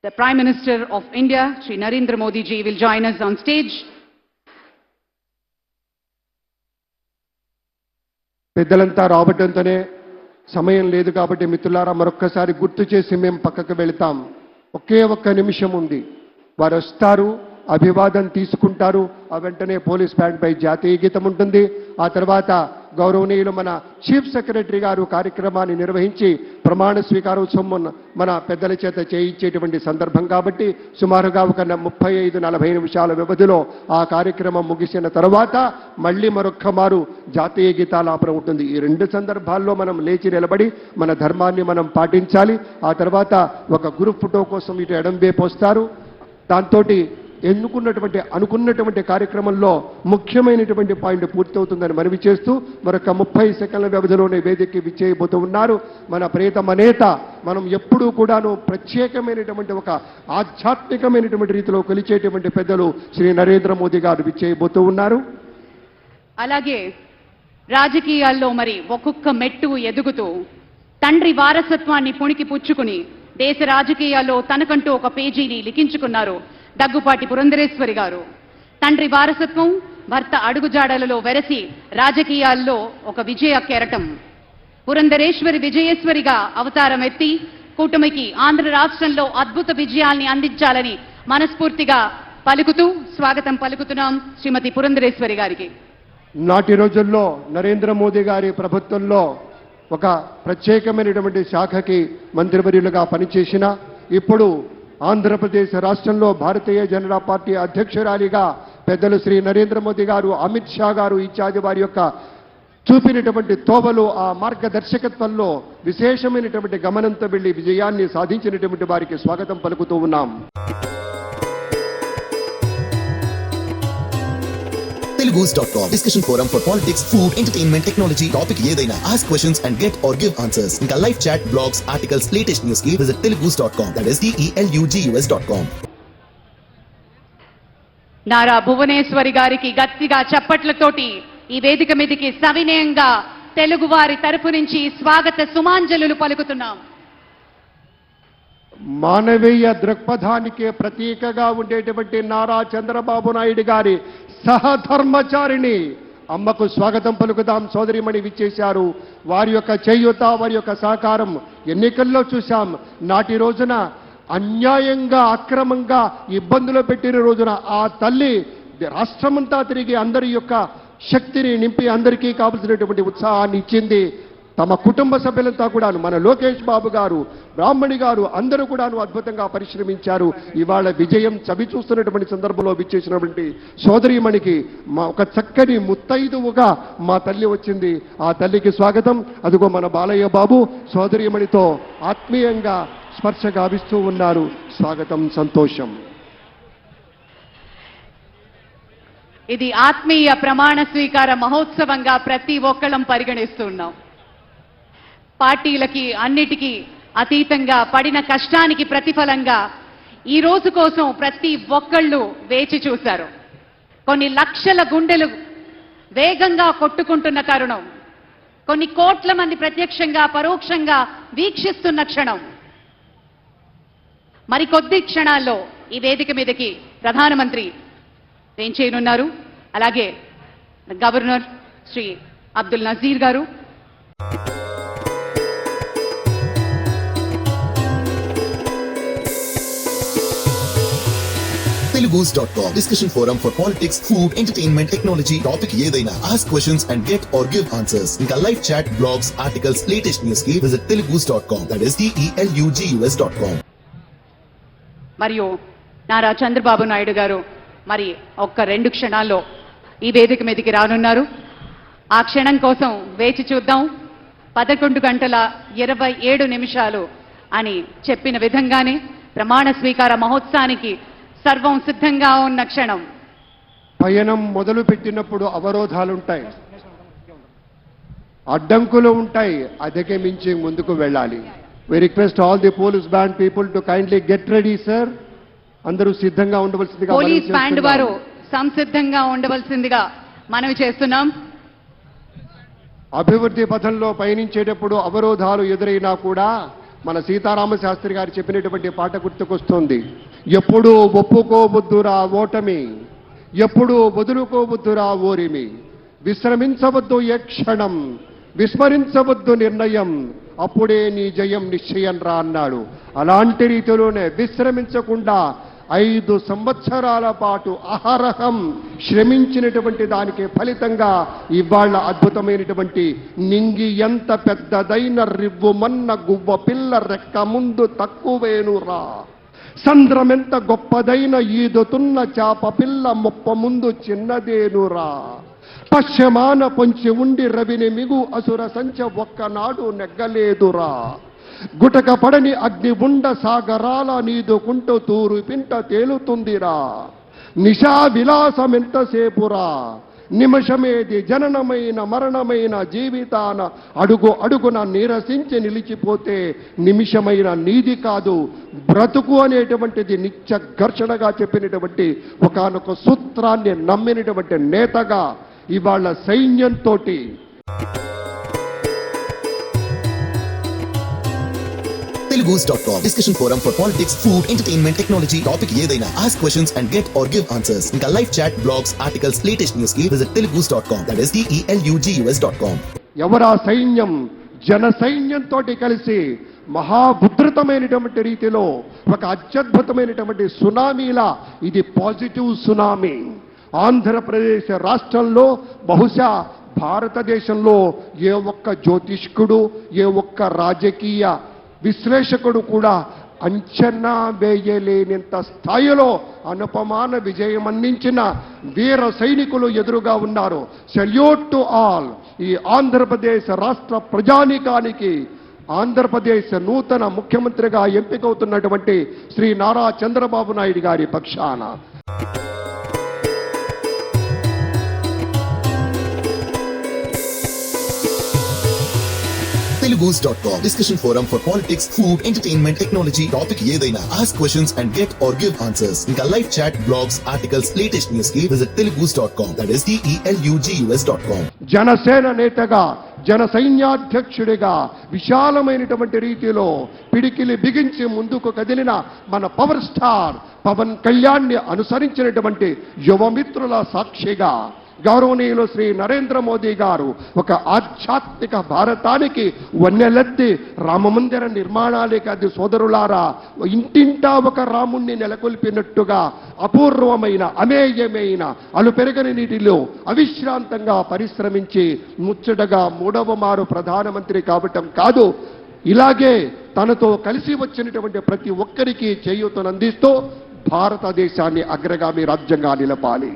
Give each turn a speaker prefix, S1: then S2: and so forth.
S1: The Prime Minister of India, Shri Narendra Modi ji, will join us on stage.
S2: పెద్దలంతా రాబట్టంతోనే సమయం లేదు కాబట్టి మిత్రులారా మరొక్కసారి గుర్తు చేసి మేము పక్కకు వెళ్తాం. ఒకే ఒక్క నిమిషం ఉంది. వారు వస్తారు, అభివాదం తీసుకుంటారు. ఆ వెంటనే పోలీస్ బ్యాండ్ పై జాతీయ గీతం ఉంటుంది. ఆ తర్వాత గౌరవనీయులు మన చీఫ్ సెక్రటరీ గారు కార్యక్రమాన్ని నిర్వహించి ప్రమాణ స్వీకారోత్సవం మన పెద్దల చేత చేయించేటువంటి సందర్భం కాబట్టి సుమారుగా ఒక 35-40 నిమిషాల వ్యవధిలో ఆ కార్యక్రమం ముగిసిన తర్వాత మళ్ళీ మరొక్క మారు జాతీయ గీతాలాపన ఉంటుంది. ఈ రెండు సందర్భాల్లో మనం లేచి నిలబడి మన ధర్మాన్ని మనం పాటించాలి. ఆ తర్వాత ఒక గ్రూప్ ఫోటో కోసం ఇటు ఎడం వైపు వస్తారు. దాంతో అనుకున్నటువంటి కార్యక్రమంలో ముఖ్యమైనటువంటి పాయింట్ పూర్తవుతుందని మనవి చేస్తూ మరొక 30 సెకండ్ల వ్యవధిలోనే వేదికకి విచ్చేయబోతూ ఉన్నారు మన ప్రియతమ నేత. మనం ఎప్పుడూ కూడాను ప్రత్యేకమైనటువంటి ఒక ఆధ్యాత్మికమైనటువంటి రీతిలో కొలిచేటువంటి పెద్దలు శ్రీ నరేంద్ర మోదీ గారు విచ్చేయబోతూ ఉన్నారు.
S1: అలాగే రాజకీయాల్లో మరి ఒక్కొక్క మెట్టు ఎదుగుతూ తండ్రి వారసత్వాన్ని పుణికి పుచ్చుకుని దేశ రాజకీయాల్లో తనకంటూ ఒక పేజీని లిఖించుకున్నారు దగ్గుపాటి పురంధరేశ్వరి గారు. తండ్రి వారసత్వం, భర్త అడుగుజాడలలో వెరసి రాజకీయాల్లో ఒక విజయ కెరటం. పురంధరేశ్వరి విజయేశ్వరిగా అవతారం ఎత్తి కూటమికి ఆంధ్ర రాష్ట్రంలో అద్భుత విజయాల్ని అందించాలని మనస్ఫూర్తిగా పలుకుతూ స్వాగతం పలుకుతున్నాం శ్రీమతి పురంధరేశ్వరి గారికి.
S2: నాటి రోజుల్లో నరేంద్ర మోదీ గారి ప్రభుత్వంలో ఒక ప్రత్యేకమైనటువంటి శాఖకి మంత్రివర్యులుగా పనిచేసిన ఇప్పుడు ఆంధ్రప్రదేశ్ రాష్ట్రంలో భారతీయ జనతా పార్టీ అధ్యక్షురాలిగా పెద్దలు శ్రీ నరేంద్ర మోదీ గారు, అమిత్ షా గారు ఇత్యాది వారి యొక్క చూపినటువంటి తోవలు, ఆ మార్గదర్శకత్వంలో విశేషమైనటువంటి గమనంతో వెళ్లి విజయాన్ని సాధించినటువంటి వారికి స్వాగతం పలుకుతూ ఉన్నాం.
S3: Telugus.com discussion forum for politics, food, entertainment, technology, topic ఏదైనా. Ask questions and get or give answers. ఇంకా live chat, blogs, articles, latest news కి visit telugus.com. That is telugus.com.
S1: Nara Bhuvaneswari గారికి గట్టిగా చప్పట్లతోటి ఈ వేదిక మీదకి సవినయంగా తెలుగువారి తరపు నుంచి స్వాగత సుమాంజలులు పలుకుతున్నాం.
S2: మానవీయ దృక్పథానికి ప్రతీకగా ఉండేటువంటి నారా చంద్రబాబు నాయుడు గారి సహధర్మచారిణి అమ్మకు స్వాగతం పలుకుదాం. సోదరిమణి విచ్చేశారు. వారి యొక్క చేయూత, వారి యొక్క సహకారం ఎన్నికల్లో చూశాం. నాటి రోజున అన్యాయంగా అక్రమంగా ఇబ్బందులు పెట్టిన రోజున ఆ తల్లి రాష్ట్రమంతా తిరిగి అందరి యొక్క శక్తిని నింపి అందరికీ కావలసినటువంటి ఉత్సాహాన్ని ఇచ్చింది. తమ కుటుంబ సభ్యులంతా కూడాను, మన లోకేష్ బాబు గారు, బ్రాహ్మణి గారు అందరూ కూడాను అద్భుతంగా పరిశ్రమించారు. ఇవాళ విజయం చవి చూస్తున్నటువంటి సందర్భంలో విచ్చేసినటువంటి సోదరీమణికి మా ఒక చక్కని ముత్తైదువుగా మా తల్లి వచ్చింది. ఆ తల్లికి స్వాగతం. అదిగో మన బాలయ్య బాబు సోదరీమణితో ఆత్మీయంగా స్పర్శ గావిస్తూ ఉన్నారు. స్వాగతం, సంతోషం.
S1: ఇది ఆత్మీయ ప్రమాణ స్వీకార మహోత్సవంగా ప్రతి ఒక్కళ్ళం పరిగణిస్తున్నాం. పార్టీలకి అన్నిటికీ అతీతంగా పడిన కష్టానికి ప్రతిఫలంగా ఈ రోజు కోసం ప్రతి ఒక్కళ్ళు వేచి చూశారు. కొన్ని లక్షల గుండెలు వేగంగా కొట్టుకుంటున్న తరుణం, కొన్ని కోట్ల మంది ప్రత్యక్షంగా పరోక్షంగా వీక్షిస్తున్న క్షణం. మరికొద్ది క్షణాల్లో ఈ వేదిక మీదకి ప్రధానమంత్రి వేంచేయనున్నారు. అలాగే గవర్నర్ శ్రీ అబ్దుల్ నజీర్ గారు,
S3: Telugus.com discussion forum for politics, food, entertainment, technology, topic ఏదైనా. Ask questions and get or give answers. ఇంకా live chat, blogs, articles, latest news కి visit telugus.com. That is telugus.com.
S1: మరియు నారా చంద్రబాబు నాయుడు గారు మరి ఒక్క 2 క్షణాల్లో ఈ వేదిక మీదకి రానున్నారు. ఆ క్షణం కోసం వేచి చూద్దాం. 11:27 అని చెప్పిన విధంగానే ప్రమాణ స్వీకార మహోత్సవానికి సర్వం సిద్ధంగా ఉన్న క్షణం.
S2: పయనం మొదలు పెట్టినప్పుడు అవరోధాలుంటాయి, అడ్డంకులు ఉంటాయి, అధిగమించి ముందుకు వెళ్ళాలి. We request all the police band people to kindly get ready sir. అందరూ సిద్ధంగా ఉండవలసిందిగా
S1: పోలీస్ బ్యాండ్ వారు సంసిద్ధంగా ఉండవలసిందిగా మనవి చేస్తున్నాం.
S2: అభివృద్ధి పథంలో పయనించేటప్పుడు అవరోధాలు ఎదురైనా కూడా మన సీతారామ శాస్త్రి గారు చెప్పినటువంటి పాట గుర్తుకొస్తుంది. ఎప్పుడూ ఒప్పుకోవద్దురా ఓటమి, ఎప్పుడూ వదులుకోవద్దురా ఓరిమి, విశ్రమించవద్దు ఏ క్షణం, విస్మరించవద్దు నిర్ణయం, అప్పుడే నీ జయం నిశ్చయం రా అన్నాడు. అలాంటి రీతిలోనే విశ్రమించకుండా 5 సంవత్సరాల పాటు అహరహం శ్రమించినటువంటి దానికి ఫలితంగా ఇవాళ అద్భుతమైనటువంటి నింగి ఎంత పెద్దదైన రివ్వుమన్న గువ్వ పిల్ల రెక్క ముందు తక్కువేనురా, సంద్రమెంత గొప్పదైన ఈదుతున్న చాప పిల్ల మొప్ప ముందు చిన్నదేనురా, పశ్చిమాన పొంచి ఉండి రవిని మిగు అసుర సంచ ఒక్కనాడు నెగ్గలేదురా, గుటక పడని అగ్ని ఉండ సాగరాల నీదుకుంటూ తూరు పింట తేలుతుందిరా, నిశా విలాసమెంతసేపురా, నిమిషమేది జననమైన మరణమైన జీవితాన అడుగు అడుగున నీరసించి నిలిచిపోతే నిమిషమైన నీది కాదు బ్రతుకు అనేటువంటిది నిత్య ఘర్షణగా చెప్పినటువంటి ఒకానొక సూత్రాన్ని నమ్మినటువంటి నేతగా ఇవాళ సైన్యంతో
S3: Telugus.com discussion forum for politics, food, entertainment, technology, topic ఏదైనా. Ask questions and get or give answers. ఇంకా live chat, blogs, articles, latest news కి visit telugus.com. That is TELUGUS.com.
S2: ఎవరా సైన్యం? జన సైన్యంతో కలిసి మహాభద్రతమైనటువంటి రీతిలో ఒక అత్యద్భుతమైనటువంటి సునామీలా ఇది పాజిటివ్ సునామీ. ఆంధ్రప్రదేశ్ రాష్ట్రంలో బహుశా భారతదేశంలో ఏ ఒక్క జ్యోతిష్కుడు, ఏ ఒక్క రాజకీయ విశ్లేషకుడు కూడా అంచనా వేయలేనంత స్థాయిలో అనుపమాన విజయం అందించిన వీర సైనికులు ఎదురుగా ఉన్నారు. Salute to all. ఈ ఆంధ్రప్రదేశ్ రాష్ట్ర ప్రజానీకానికి ఆంధ్రప్రదేశ్ నూతన ముఖ్యమంత్రిగా ఎంపికవుతున్నటువంటి శ్రీ నారా చంద్రబాబు నాయుడు గారి పక్షాన
S3: Telugus.com discussion forum for politics, food, entertainment, technology, topic ఏదైనా. Ask questions and get or give answers. ఇంకా live chat, blogs, articles, latest news కి visit telugus.com. That is TELUGUS.com.
S2: Janasena నేతగా, జన సైన్యాధ్యక్షుడిగా విశాలమైనటువంటి రీతిలో పిడికిలి బిగించి ముందుకు కదిలిన మన పవర్ స్టార్ పవన్ కళ్యాణ్ని అనుసరించినటువంటి యువమిత్రుల సాక్షిగా గౌరవనీయులు శ్రీ నరేంద్ర మోదీ గారు ఒక ఆధ్యాత్మిక భారతానికి వన్నెలెత్తి రామమందిర నిర్మాణాలే కాదు సోదరులారా, ఇంటింటా ఒక రాముణ్ణి నెలకొల్పినట్టుగా అపూర్వమైన అమేయమైన అలుపెరగని నీటిలో అవిశ్రాంతంగా పరిశ్రమించి ముచ్చటగా 3వ మారు ప్రధానమంత్రి కావటం కాదు, ఇలాగే తనతో కలిసి వచ్చినటువంటి ప్రతి ఒక్కరికి చేయూతనందిస్తూ భారతదేశాన్ని అగ్రగామి రాజ్యంగా నిలపాలి.